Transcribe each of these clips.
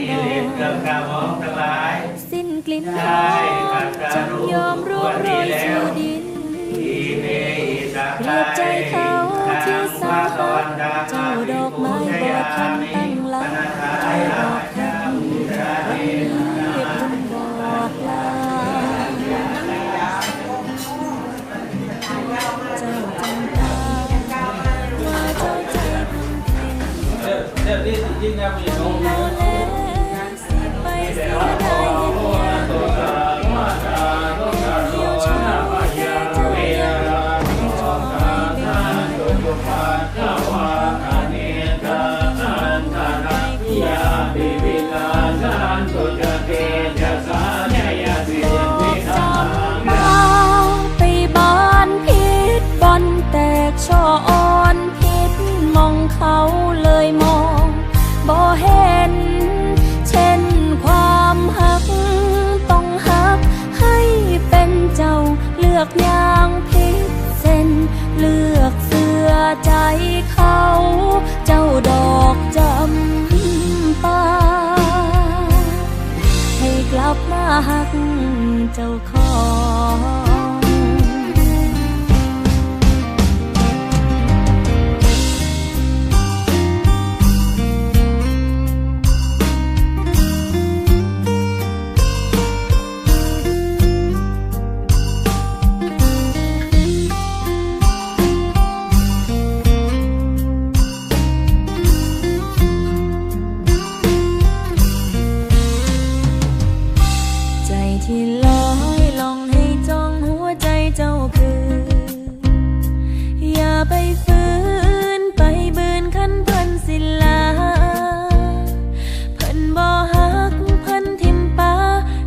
ดอกสิ้นกลิ่นหอมจำยอมร่วงโรยสู่ดินเปรียบใจเขาที่สาหักเจ้าดอกไม้บ่ทันตั้งหลักบอกทักวันนี้เพิ่งบอกลาเจ้าจำตาว่าเจ้าใจพังเพโลเลสิไปเสียดายเห็นยังเดียวชอบแค่เจ้ายังไม่ชอบไม่ไปบ้านพิษบอลแตกช่ออ่อนพิษมองเขาเลยมองบ่เห็นเช่นความหักต้องหักให้เป็นเจ้าเลือกอย่างพิษเส้นเลือกเสื้อใจเขาเจ้าดอกจำปาให้กลับมาหักเจ้าของที่ลอยลองให้จ้องหัวใจเจ้าคืออย่าไปฝืนไปบืนคันเพิ่นสิลาเพิ่นบ่ฮักเพิ่นทิมปา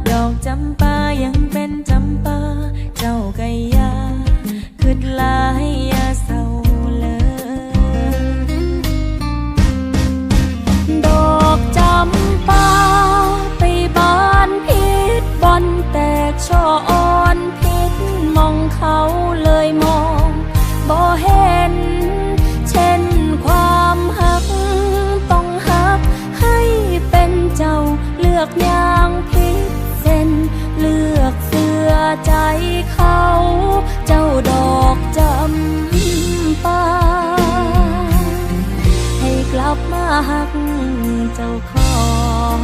ดอกจำปายังเป็นจำปาเจ้าก็อย่าคิดหลายอย่าเศร้าเลยดอกจำปาไปบ้านพิษบอลแตกช่ออ่อนพิษมองเขาเลยมองบ่เห็นเช่นความหักต้องหักให้เป็นเจ้าเลือกอย่างพิษเส้นเลือกเสื้อใจเขาเจ้าดอกจำปาให้กลับมาหักเจ้าของ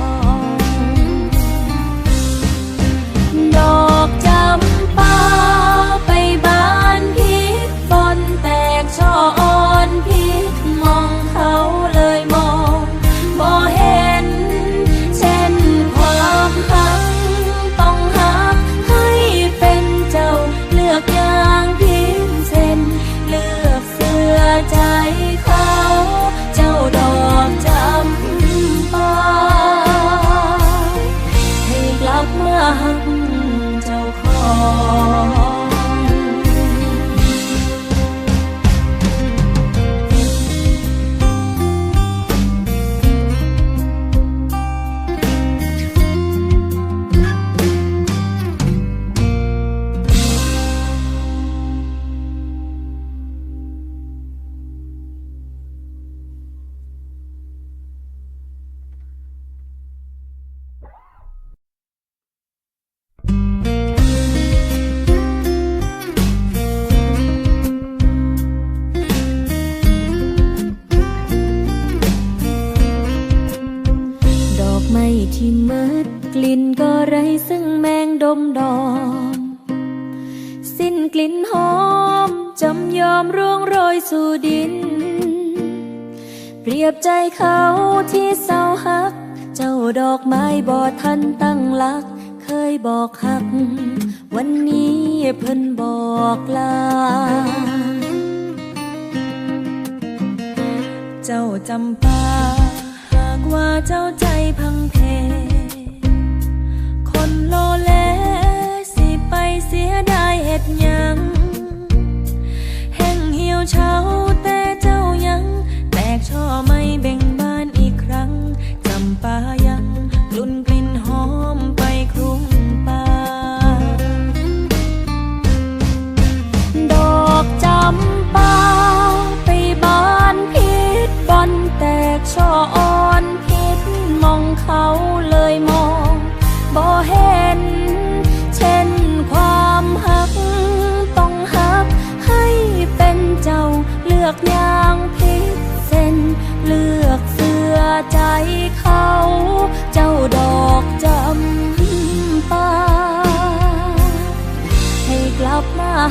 ดอกจำปาไปบ้านพิษบอลแตกช่ออ่อนพิษมองเขาเลยมองบ่เห็นเช่นความหักต้องหักให้เป็นเจ้าเลือกอย่างพิษเส้นเลือกเสื้อใจเขาเจ้าดอกจำปาให้กลับมาหักเจ้าของที่มืดกลิ่นก็ไร้ซึ่งแมงดมดอมสิ้นกลิ่นหอมจำยอมร่วงโรยสู่ดินเปรียบใจเขาที่เศร้าหักเจ้าดอกไม้บ่ทันตั้งหลักเคยบอกหักวันนี้เพิ่นบอกลาเจ้าจำปาหากว่าเจ้าใจพังเพคนโลเลสิไปเสียดายเฮ็ดหยังแห้งเหี่ยวเฉาแต่เจ้ายังแตกช่อไม่เบ่งบานอีกครั้งจำปายังกลุ่นกลิ่นหอมไปคลุ้งป่าดอกจำปาไปบ้านพิษบอลแตกช่ออ่อนพิษ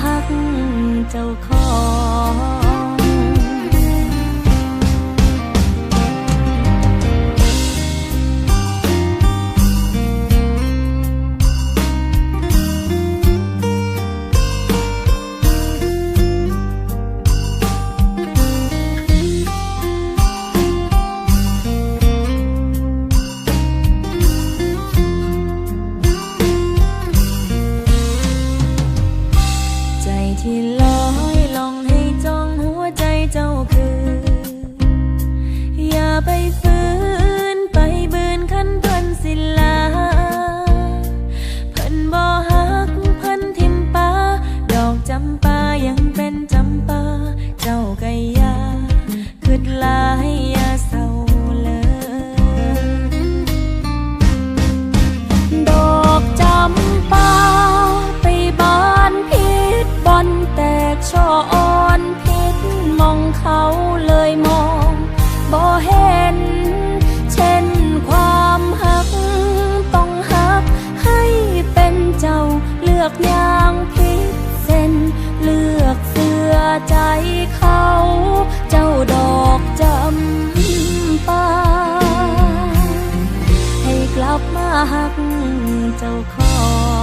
หักเจ้าของที่ลอยลองให้จ้องหัวใจเจ้าคืออย่าไปฝืนไปบืนคันเพิ่นสิลาเพิ่นบ่ฮักเพิ่นทิมปาดอกจำปายังเป็นจำปาเจ้าก็อย่าคิดหลายอย่าเศร้าเลยดอกจำปาไปบานพิษบอนแตกช่ออ่อนพิษมองเขาเลยมองบ่เห็นเช่นความหักต้องหักให้เป็นเจ้าเลือกอย่างพิษเส้นเลือกเสื้อใจเขาเจ้าดอกจำปาให้กลับมาหักเจ้าของ